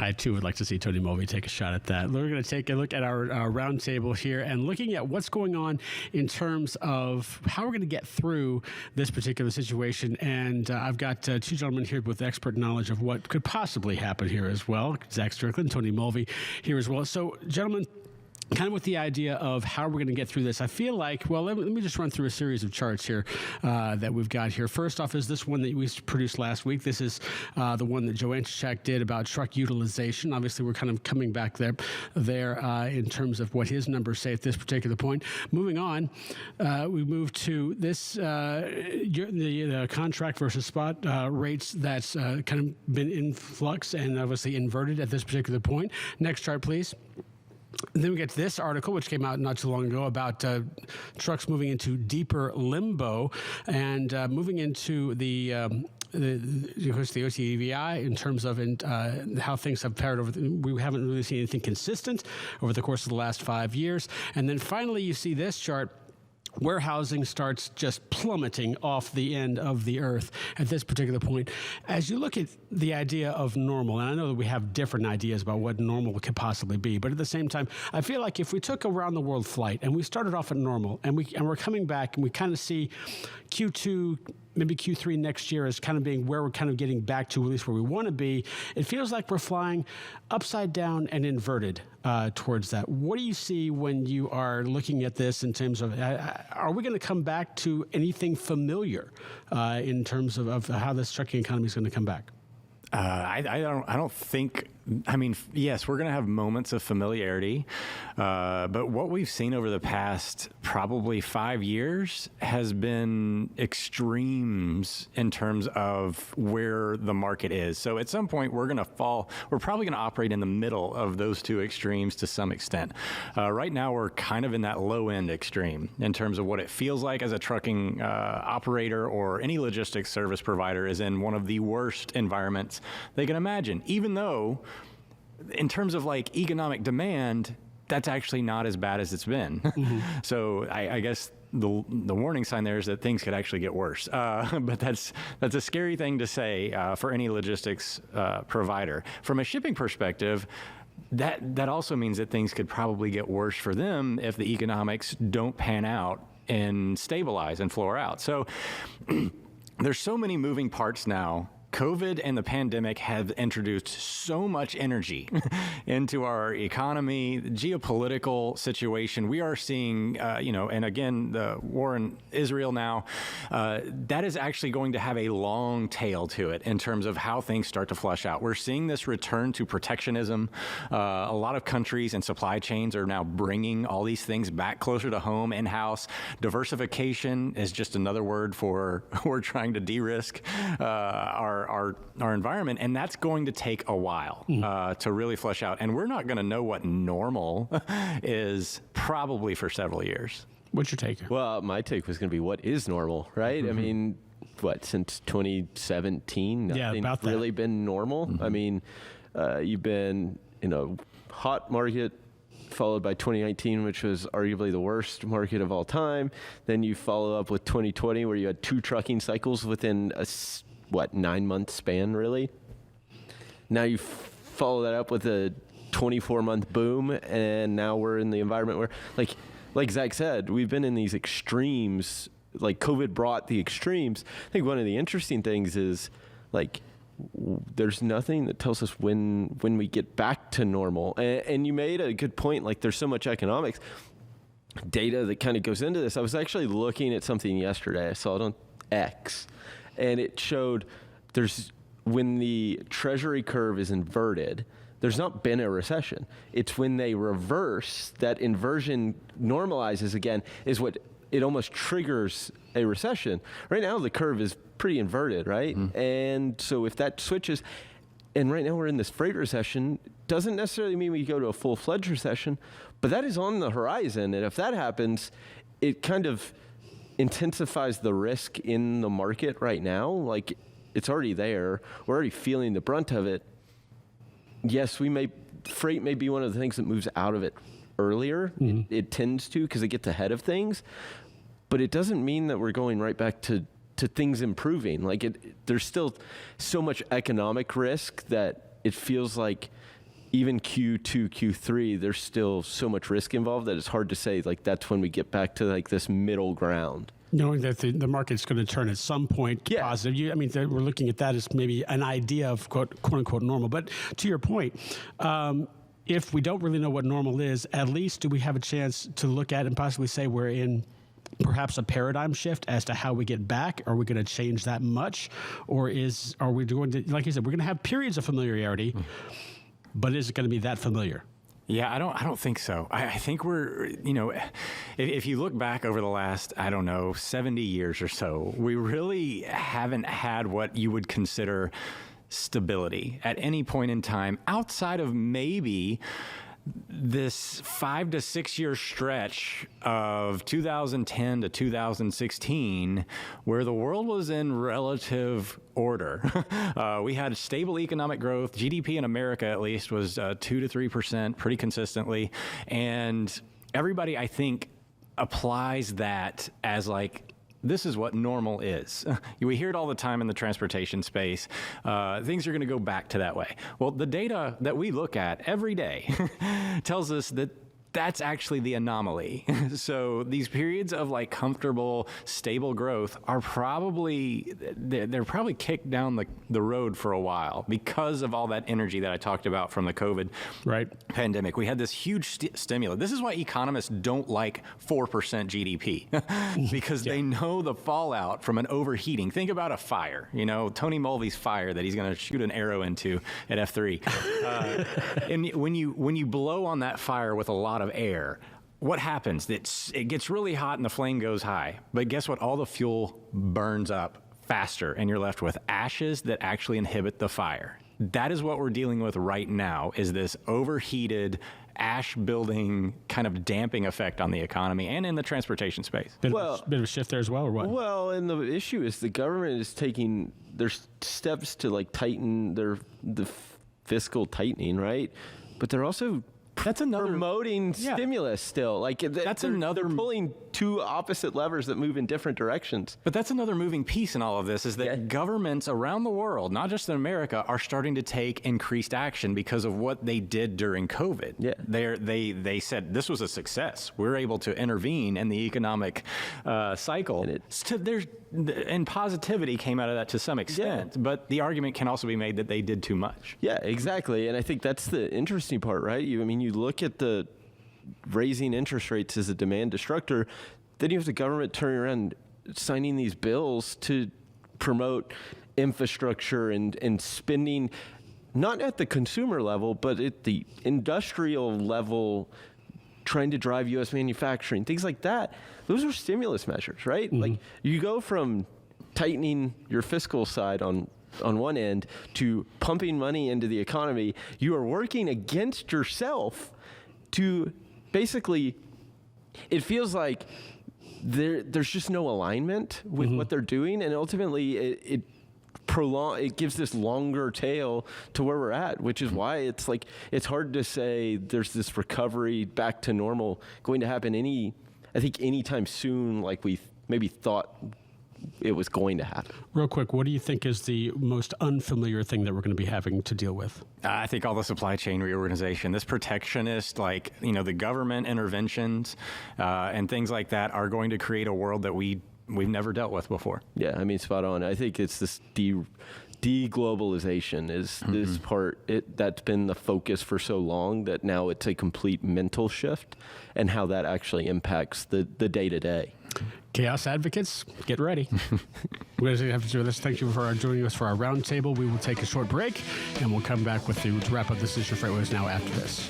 I too would like to see Tony Mulvey take a shot at that. We're going to take a look at our roundtable here and looking at what's going on in terms of how we're going to get through this particular situation. And I've got two gentlemen here with expert knowledge of what could possibly happen here as well. Zach Strickland, Tony Mulvey here as well. So, gentlemen, kind of with the idea of how we're going to get through this, I feel like, well, let me just run through a series of charts here that we've got here. First off is this one that we produced last week. This is the one that Joe Antichak did about truck utilization. Obviously, we're kind of coming back there in terms of what his numbers say at this particular point. Moving on, we move to this, the contract versus spot rates that's kind of been in flux and obviously inverted at this particular point. Next chart, please. Then we get to this article, which came out not too long ago, about trucks moving into deeper limbo and moving into the OTVI in terms of how things have fared over. We haven't really seen anything consistent over the course of the last 5 years. And then finally, you see this chart. Warehousing starts just plummeting off the end of the earth at this particular point. As you look at the idea of normal, and I know that we have different ideas about what normal could possibly be, but at the same time, I feel like if we took a round the world flight and we started off at normal and we're coming back and we kind of see Q2, maybe Q3 next year as kind of being where we're kind of getting back to, at least where we want to be, it feels like we're flying upside down and inverted towards that. What do you see when you are looking at this in terms of, are we going to come back to anything familiar in terms of how this trucking economy is going to come back? I don't think. I mean, yes, we're going to have moments of familiarity, but what we've seen over the past probably 5 years has been extremes in terms of where the market is. So at some point, we're going to fall. We're probably going to operate in the middle of those two extremes to some extent. Right now, we're kind of in that low-end extreme in terms of what it feels like as a trucking operator or any logistics service provider is in one of the worst environments they can imagine, even though in terms of like economic demand, that's actually not as bad as it's been. Mm-hmm. So I guess the warning sign there is that things could actually get worse. But that's a scary thing to say for any logistics provider. From a shipping perspective, that also means that things could probably get worse for them if the economics don't pan out and stabilize and floor out. So there's so many moving parts now. COVID and the pandemic have introduced so much energy into our economy, geopolitical situation. We are seeing, and again, the war in Israel now, that is actually going to have a long tail to it in terms of how things start to flush out. We're seeing this return to protectionism. A lot of countries and supply chains are now bringing all these things back closer to home, in-house. Diversification is just another word for we're trying to de-risk our environment, and that's going to take a while to really flush out. And we're not going to know what normal is probably for several years. What's your take? Well, my take was going to be, what is normal, right? Mm-hmm. I mean, since 2017, nothing's really been normal. Mm-hmm. I mean, you've been in a hot market, followed by 2019, which was arguably the worst market of all time. Then you follow up with 2020, where you had 2 trucking cycles within a 9-month span, really. Now you follow that up with a 24-month boom, and now we're in the environment where, like Zach said, we've been in these extremes. Like COVID brought the extremes. I think one of the interesting things is, there's nothing that tells us when we get back to normal. And you made a good point. Like, there's so much economics data that kind of goes into this. I was actually looking at something yesterday. I saw it on X. And it showed when the treasury curve is inverted, there's not been a recession. It's when they reverse, that inversion normalizes again, is what it almost triggers a recession. Right now, the curve is pretty inverted, right? Mm-hmm. And so if that switches, and right now we're in this freight recession, doesn't necessarily mean we go to a full-fledged recession, but that is on the horizon. And if that happens, it kind of intensifies the risk in the market right now. Like, it's already there. We're already feeling the brunt of it. Yes, freight may be one of the things that moves out of it earlier. Mm-hmm. It tends to, because it gets ahead of things. But it doesn't mean that we're going right back to things improving. Like, there's still so much economic risk that it feels like even Q2, Q3, there's still so much risk involved that it's hard to say, like, that's when we get back to, like, this middle ground. Knowing that the market's going to turn at some point positive. I mean, we're looking at that as maybe an idea of quote unquote normal. But to your point, if we don't really know what normal is, at least do we have a chance to look at and possibly say we're in perhaps a paradigm shift as to how we get back? Are we going to change that much? Or are we going to, like you said, we're going to have periods of familiarity, but is it going to be that familiar? Yeah, I don't think so. I think we're, if you look back over the last, 70 years or so, we really haven't had what you would consider stability at any point in time outside of maybe this 5 to 6 year stretch of 2010 to 2016, where the world was in relative order. We had stable economic growth. GDP in America, at least, was 2 to 3% pretty consistently. And everybody, I think, applies that as like, this is what normal is. We hear it all the time in the transportation space. Things are going to go back to that way. Well, the data that we look at every day tells us that that's actually the anomaly. So these periods of like comfortable, stable growth are probably, they're probably kicked down the road for a while because of all that energy that I talked about from the COVID pandemic. We had this huge stimulus. This is why economists don't like 4% GDP because they know the fallout from an overheating. Think about a fire, Tony Mulvey's fire that he's going to shoot an arrow into at F3. And when you blow on that fire with a lot of air, what happens? It gets really hot and the flame goes high. But guess what? All the fuel burns up faster and you're left with ashes that actually inhibit the fire. That is what we're dealing with right now, is this overheated ash building kind of damping effect on the economy and in the transportation space. Bit of a shift there as well, or what? Well, and the issue is the government is taking their steps to like tighten the fiscal tightening, right? But they're also promoting stimulus still. Like they're pulling two opposite levers that move in different directions. But that's another moving piece in all of this, is that governments around the world, not just in America, are starting to take increased action because of what they did during COVID. Yeah. They said this was a success. We're able to intervene in the economic cycle. And positivity came out of that to some extent. But the argument can also be made that they did too much. Yeah, exactly. And I think that's the interesting part, right? You look at the raising interest rates as a demand destructor, then you have the government turning around signing these bills to promote infrastructure and spending, not at the consumer level, but at the industrial level, trying to drive U.S. manufacturing, things like that. Those are stimulus measures, right? Mm-hmm. Like you go from tightening your fiscal side on one end to pumping money into the economy. You are working against yourself to basically, it feels like there's just no alignment with what they're doing, and ultimately it gives this longer tail to where we're at, which is why it's like it's hard to say there's this recovery back to normal going to happen anytime soon, like we maybe thought it was going to happen. Real quick, what do you think is the most unfamiliar thing that we're going to be having to deal with? I think all the supply chain reorganization, this protectionist, the government interventions and things like that are going to create a world that we've never dealt with before. Yeah, spot on. I think it's this deglobalization is this part that's been the focus for so long that now it's a complete mental shift, and how that actually impacts the day-to-day. Chaos advocates, get ready. We're going to have to do this. Thank you for joining us for our roundtable. We will take a short break, and we'll come back with you to wrap up This Is Your FreightWaves Now after this.